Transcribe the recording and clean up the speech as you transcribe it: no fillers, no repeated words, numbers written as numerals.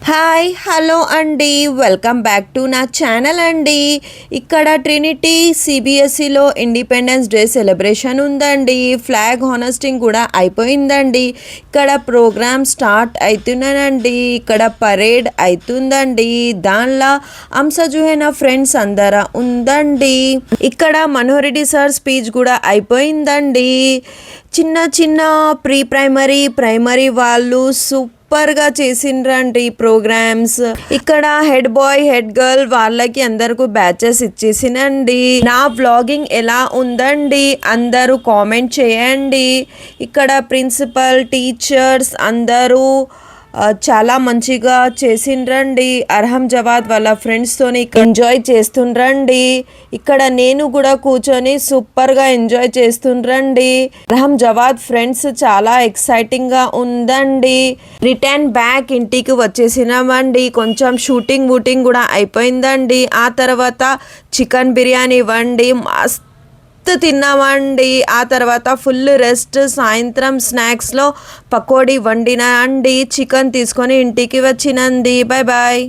Hi hello అండి, welcome back to నా channel అండి. ఇక్కడ ట్రినిటీ సిబిఎస్ఈలో ఇండిపెండెన్స్ డే సెలబ్రేషన్ ఉందండి. ఫ్లాగ్ హానెస్టింగ్ కూడా అయిపోయిందండి. ఇక్కడ ప్రోగ్రామ్ స్టార్ట్ అవుతున్నానండి. ఇక్కడ పరేడ్ అవుతుందండి. దానిలో అంశజుహేన ఫ్రెండ్స్ అందరా ఉందండి. ఇక్కడ మనోహర్ రెడ్డి సార్ స్పీచ్ కూడా అయిపోయిందండి. చిన్న చిన్న ప్రైమరీ వాళ్ళు సూపర్గా చేసిండ్రండి ప్రోగ్రామ్స్. ఇక్కడ హెడ్ బాయ్ హెడ్ గర్ల్ వాళ్ళకి అందరికి బ్యాచెస్ ఇచ్చేసినండి. నా వ్లాగింగ్ ఎలా ఉందండి అందరూ కామెంట్ చేయండి. ఇక్కడ ప్రిన్సిపల్ టీచర్స్ అందరూ చాలా మంచిగా చేసిండ్రండి. అర్హం జవాద్ వాళ్ళ ఫ్రెండ్స్తోని ఎంజాయ్ చేస్తుండ్రండి. ఇక్కడ నేను కూడా కూర్చొని సూపర్గా ఎంజాయ్ చేస్తుండ్రండి. అర్హం జవాద్ ఫ్రెండ్స్ చాలా ఎక్సైటింగ్గా ఉందండి. రిటర్న్ బ్యాక్ ఇంటికి వచ్చేసినామండి. కొంచెం షూటింగ్ కూడా అయిపోయిందండి. ఆ తర్వాత చికెన్ బిర్యానీ వండి మస్త్ తిన్నామండి. ఆ తర్వాత ఫుల్ రెస్ట్. సాయంత్రం స్నాక్స్లో పకోడీ వండినా అండి. చికెన్ తీసుకొని ఇంటికి వచ్చినండి. Bye bye.